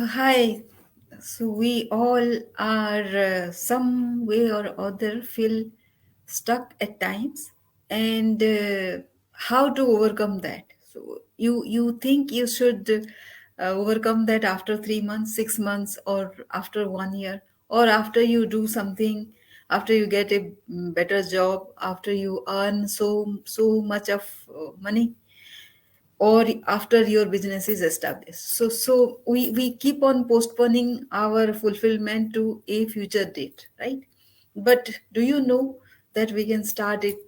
Hi. So we all are some way or other feel stuck at times, and how to overcome that. So you think you should overcome that after 3 months, 6 months, or after 1 year, or after you do something, after you get a better job, after you earn so much of money, or after your business is established. So we keep on postponing our fulfillment to a future date, right? But do you know that we can start it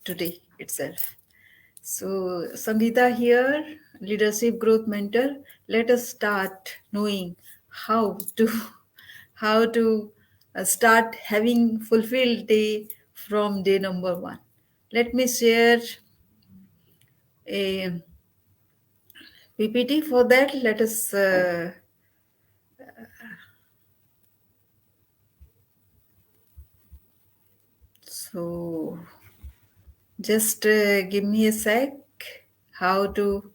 today itself? So Sangeeta here, leadership growth mentor. Let us start knowing how to how to start having fulfilled day from day number one. Let me share a PPT for that. Let us so just give me a sec. How to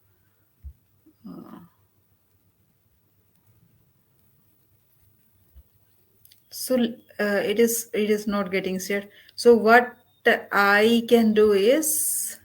so it is not getting shared. So what I can do is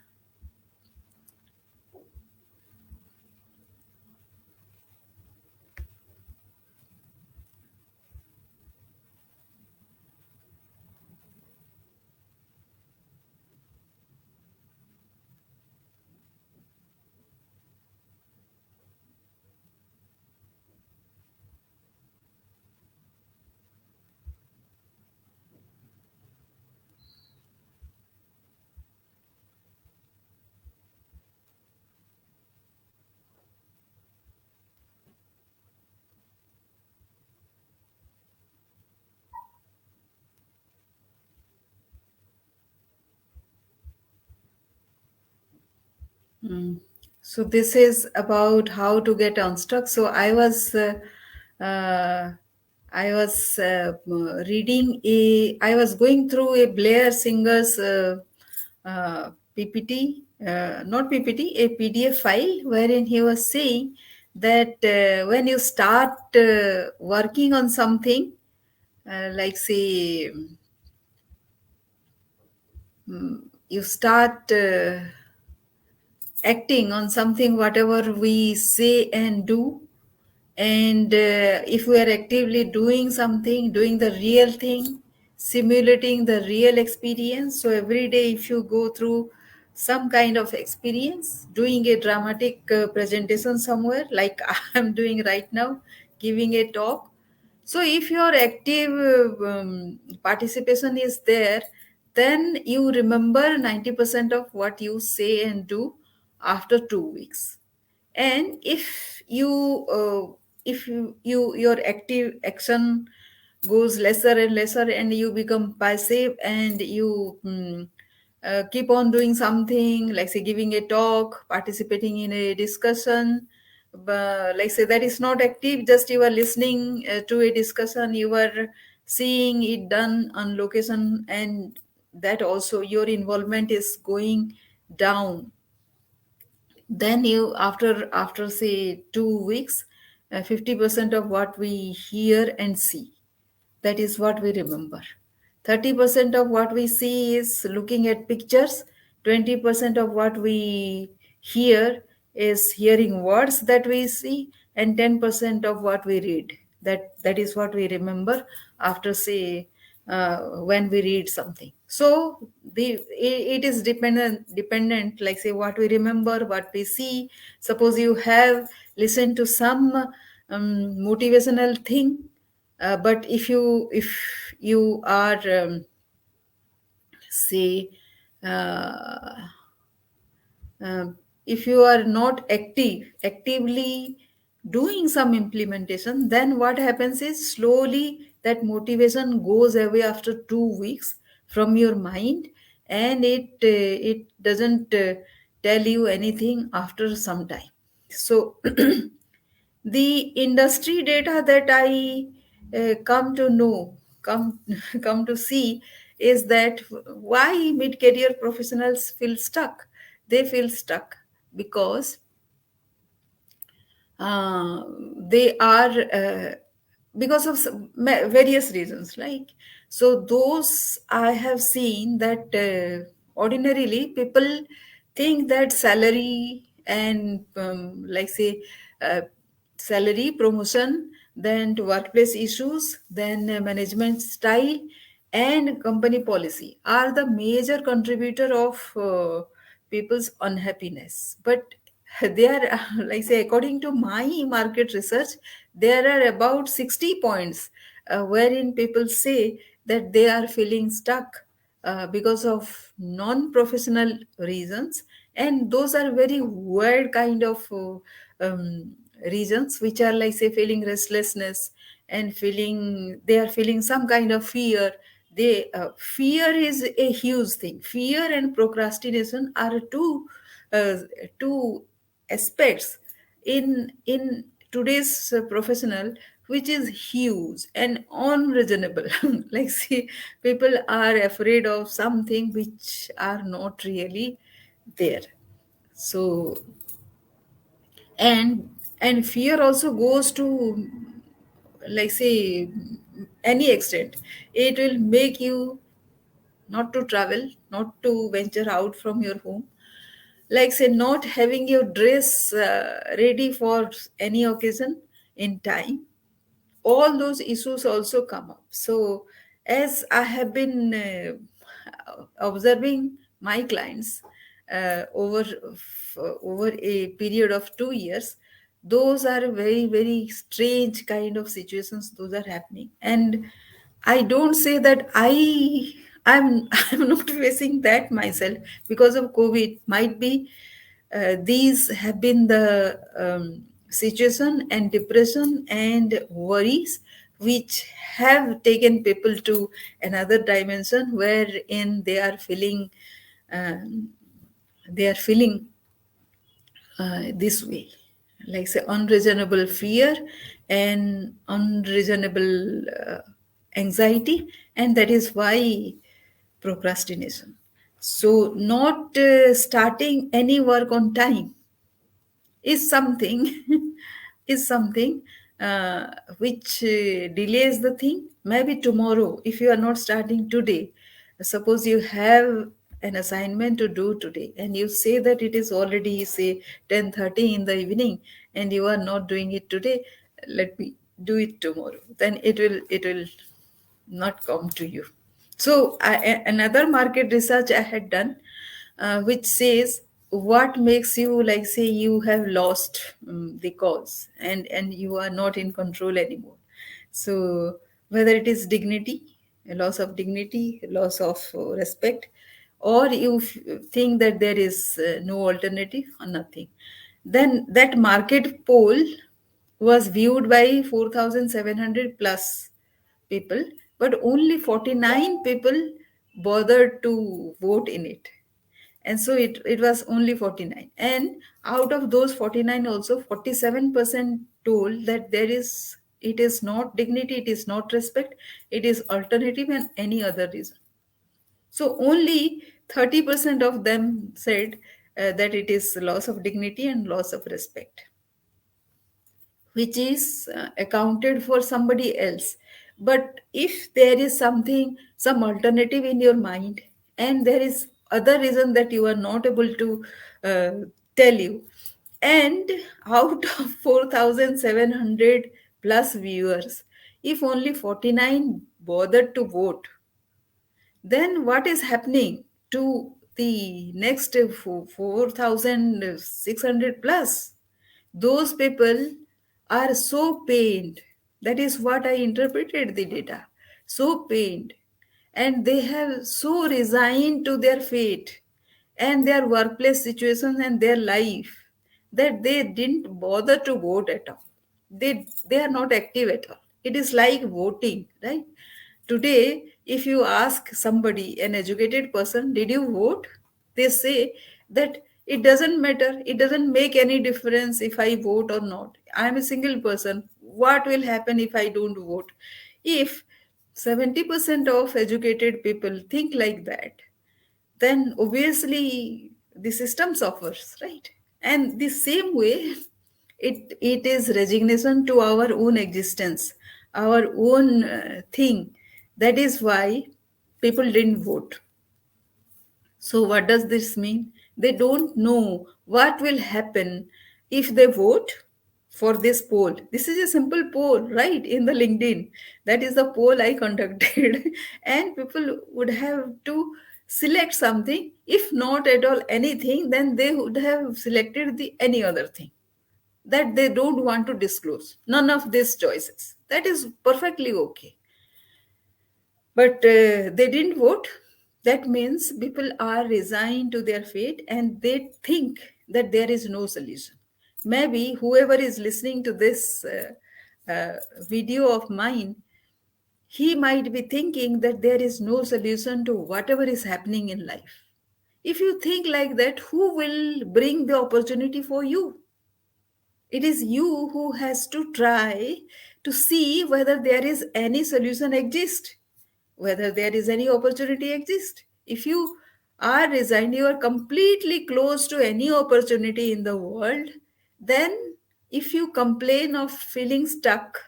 so this is about how to get unstuck. So uh, reading a. I was going through a Blair Singer's PPT, not PPT, a PDF file wherein he was saying that when you start working on something, like say you start. Acting on something whatever we say and do, and if we are actively doing something, doing the real thing, simulating the real experience. So every day if you go through some kind of experience, doing a dramatic presentation somewhere like I'm doing right now, giving a talk. So if your active participation is there, then you remember 90% of what you say and do after 2 weeks. And if your active action goes lesser and lesser, and you become passive, and you keep on doing something like say giving a talk, participating in a discussion, but like say that is not active, just you are listening to a discussion, you are seeing it done on location, and that also your involvement is going down. Then you after say 2 weeks, 50% of what we hear and see, that is what we remember. 30% of what we see is looking at pictures. 20% of what we hear is hearing words that we see. And 10% of what we read, that is what we remember after say when we read something. So it is dependent, like say what we remember, what we see. Suppose you have listened to some motivational thing, but if you are say uh, if you are not actively doing some implementation, then what happens is slowly that motivation goes away after 2 weeks from your mind, and it doesn't tell you anything after some time. So the industry data that I come to know, come come to see, is that why mid-career professionals feel stuck. They feel stuck because uh, they are because of various reasons, like, so those I have seen that ordinarily people think that salary and like say uh, salary, promotion, then to workplace issues, then management style and company policy are the major contributor of people's unhappiness. But they are like say, according to my market research, there are about 60 points wherein people say that they are feeling stuck because of non-professional reasons, and those are very weird kind of reasons, which are like say feeling restlessness and feeling, they are feeling some kind of fear. They fear is a huge thing. Fear and procrastination are uh, two aspects in today's professional, which is huge and unreasonable. Like see, people are afraid of something which are not really there. So, and fear also goes to like say any extent. It will make you not to travel, not to venture out from your home, like say not having your dress ready for any occasion in time. All those issues also come up. So as I have been observing my clients over a period of 2 years, those are very very strange kind of situations those are happening. And I don't say that I'm I'm not facing that myself because of COVID. Might be these have been the situation and depression and worries which have taken people to another dimension wherein um, they are feeling this way, like say unreasonable fear and unreasonable anxiety, and that is why procrastination. So not starting any work on time is something is something which delays the thing. Maybe tomorrow, if you are not starting today, suppose you have an assignment to do today and you say that it is already say 10:30 in the evening and you are not doing it today, let me do it tomorrow, then it will not come to you. So another market research I had done, which says what makes you like say you have lost the cause and you are not in control anymore. So whether it is dignity, a loss of dignity, loss of respect, or you think that there is no alternative or nothing, then that market poll was viewed by 4,700 plus people, but only 49 people bothered to vote in it. And so it was only 49. And out of those 49, also 47% told that it is not dignity, it is not respect, it is alternative and any other reason. So only 30% of them said that it is loss of dignity and loss of respect, which is accounted for somebody else. But if there is something, some alternative in your mind, and there is other reason that you are not able to uh, tell you, and out of 4,700 plus viewers, if only 49 bothered to vote, then what is happening to the next 4,600 plus? Those people are so pained. That is what I interpreted the data. So pained. And they have so resigned to their fate and their workplace situations and their life that they didn't bother to vote at all. They are not active at all. It is like voting, right? Today, if you ask somebody, an educated person, did you vote? They say that it doesn't matter. It doesn't make any difference if I vote or not. I am a single person. What will happen if I don't vote? If 70% of educated people think like that, then obviously the system suffers, right? And the same way, It is resignation to our own existence, our own thing. That is why people didn't vote. So what does this mean? They don't know what will happen if they vote for this poll. This is a simple poll, right? In the LinkedIn. That is the poll I conducted. And people would have to select something. If not at all anything, then they would have selected the any other thing that they don't want to disclose. None of these choices. That is perfectly okay. But they didn't vote. That means people are resigned to their fate and they think that there is no solution. Maybe whoever is listening to this video of mine, he might be thinking that there is no solution to whatever is happening in life. If you think like that, who will bring the opportunity for you? It is you who has to try to see whether there is any solution exist, whether there is any opportunity exist. If you are resigned, you are completely closed to any opportunity in the world, then if you complain of feeling stuck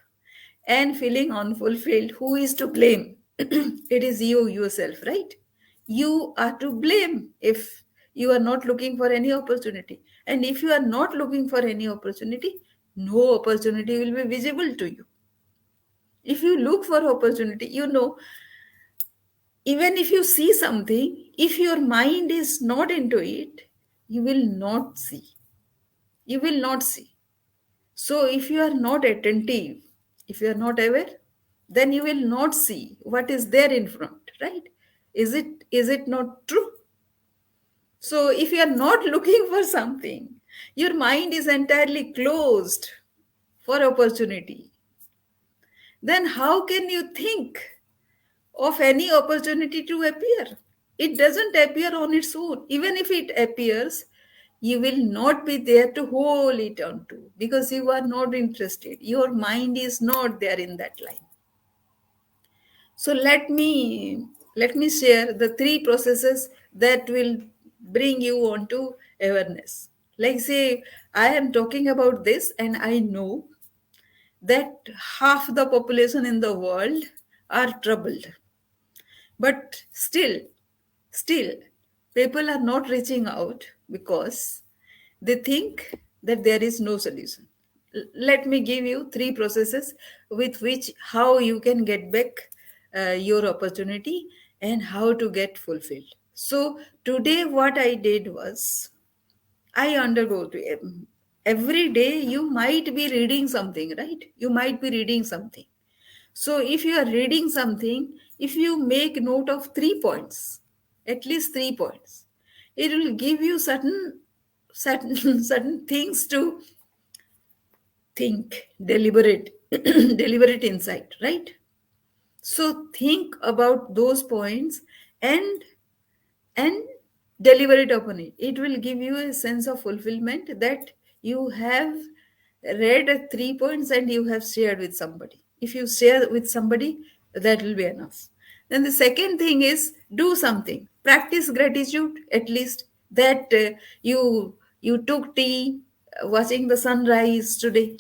and feeling unfulfilled, who is to blame? It is you yourself, right? You are to blame if you are not looking for any opportunity. And if you are not looking for any opportunity, no opportunity will be visible to you. If you look for opportunity, even if you see something, if your mind is not into it, you will not see. You will not see. So if you are not attentive, if you are not aware, then you will not see what is there in front, right? Is it not true? So if you are not looking for something, your mind is entirely closed for opportunity, then how can you think of any opportunity to appear? It doesn't appear on its own. Even if it appears, you will not be there to hold it on to because you are not interested. Your mind is not there in that line. So let me share the three processes that will bring you on to awareness. Like say I am talking about this and I know that half the population in the world are troubled. But still, people are not reaching out because they think that there is no solution. Let me give you three processes with which how you can get back your opportunity and how to get fulfilled. So today what I did was I undergo to every day you might be reading something, right? You might be reading something. So if you are reading something, if you make note of 3 points, at least 3 points, it will give you certain certain things to think, deliberate, deliberate insight, right? So think about those points and and deliberate upon it. It will give you a sense of fulfillment that you have read 3 points and you have shared with somebody. If you share with somebody, that will be enough. Then the second thing is do something. Practice gratitude at least that you took tea watching the sunrise today.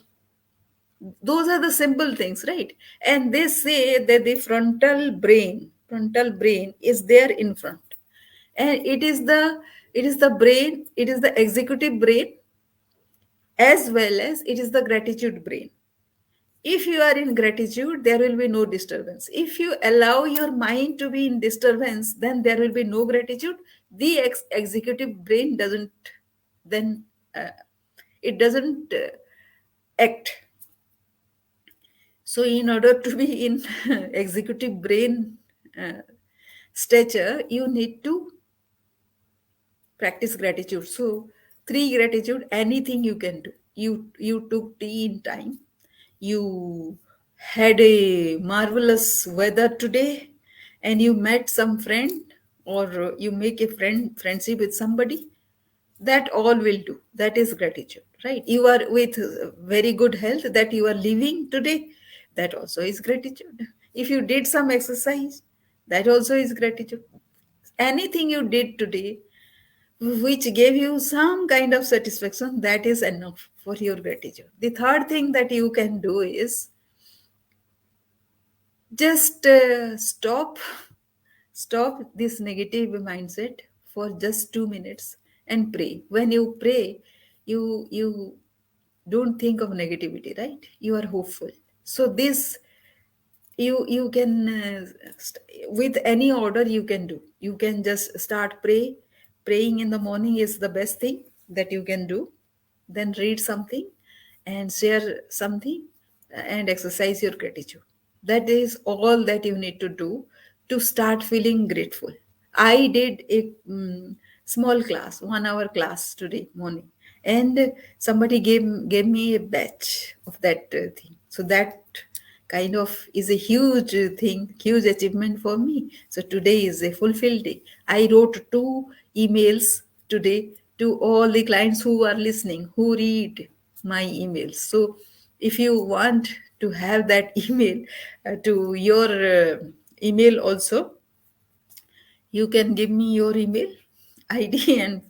Those are the simple things, right? And they say that the frontal brain is there in front, and it is the brain, it is the executive brain, as well as it is the gratitude brain. If you are in gratitude, there will be no disturbance. If you allow your mind to be in disturbance, then there will be no gratitude. The executive brain doesn't then it doesn't act. So, in order to be in executive brain uh, stature, you need to practice gratitude. So, three gratitude, anything you can do. You took tea in time. You had a marvelous weather today, and you met some friend, or you make a friendship with somebody. That all will do. That is gratitude, right? You are with very good health, that you are living today. That also is gratitude. If you did some exercise, that also is gratitude. Anything you did today which gave you some kind of satisfaction, that is enough for your gratitude. The third thing that you can do is just stop this negative mindset for just 2 minutes and pray. When you pray, you don't think of negativity, right? You are hopeful. So this, you can with any order you can do. You can just start praying in the morning is the best thing that you can do. Then read something and share something and exercise your gratitude. That is all that you need to do to start feeling grateful. I did a small class, 1 hour class today morning, and somebody gave me a batch of that thing. So that kind of is a huge thing, huge achievement for me. So today is a fulfilled day. I wrote 2 emails today to all the clients who are listening, who read my emails. So if you want to have that email to your email also, you can give me your email ID and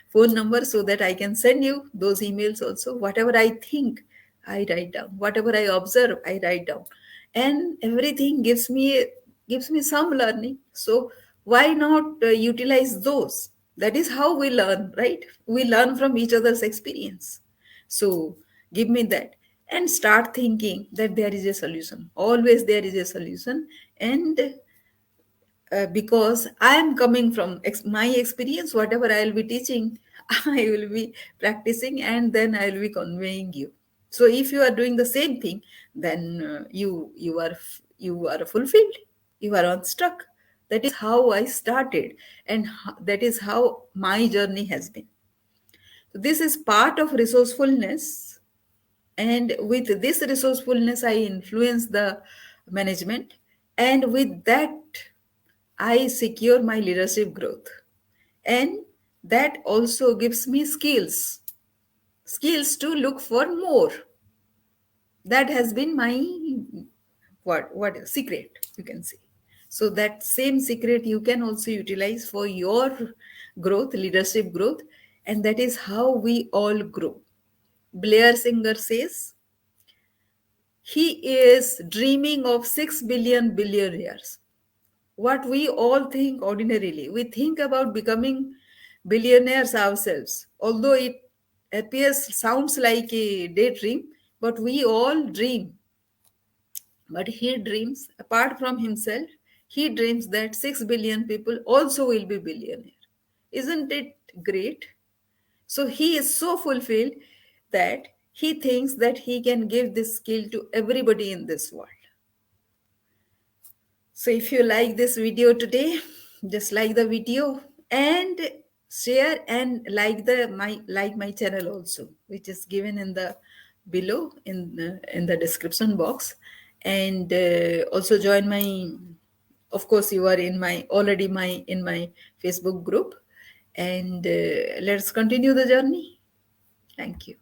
phone number so that I can send you those emails also. Whatever I think, I write down. Whatever I observe, I write down. And everything gives me some learning. So why not utilize those? That is how we learn, right? We learn from each other's experience. So give me that and start thinking that there is a solution. Always there is a solution. And because I am coming from my experience, whatever I will be teaching, I will be practicing and then I will be conveying you. So if you are doing the same thing, then you are fulfilled, you are unstuck. That is how I started, and that is how my journey has been. So this is part of resourcefulness, and with this resourcefulness, I influence the management, and with that I secure my leadership growth. And that also gives me skills to look for more. That has been my what secret, you can say. So that same secret you can also utilize for your growth, leadership growth, and that is how we all grow. Blair Singer says he is dreaming of 6 billion billionaires. What we all think ordinarily. We think about becoming billionaires ourselves, although it sounds like a daydream, but we all dream. But he dreams, apart from himself, he dreams that 6 billion people also will be billionaire. Isn't it great? So he is so fulfilled that he thinks that he can give this skill to everybody in this world. So if you like this video today, just like the video and share and like my channel also, which is given in the below in the description box, and also join my. Of course, you are in my already my in my Facebook group, and let's continue the journey. Thank you.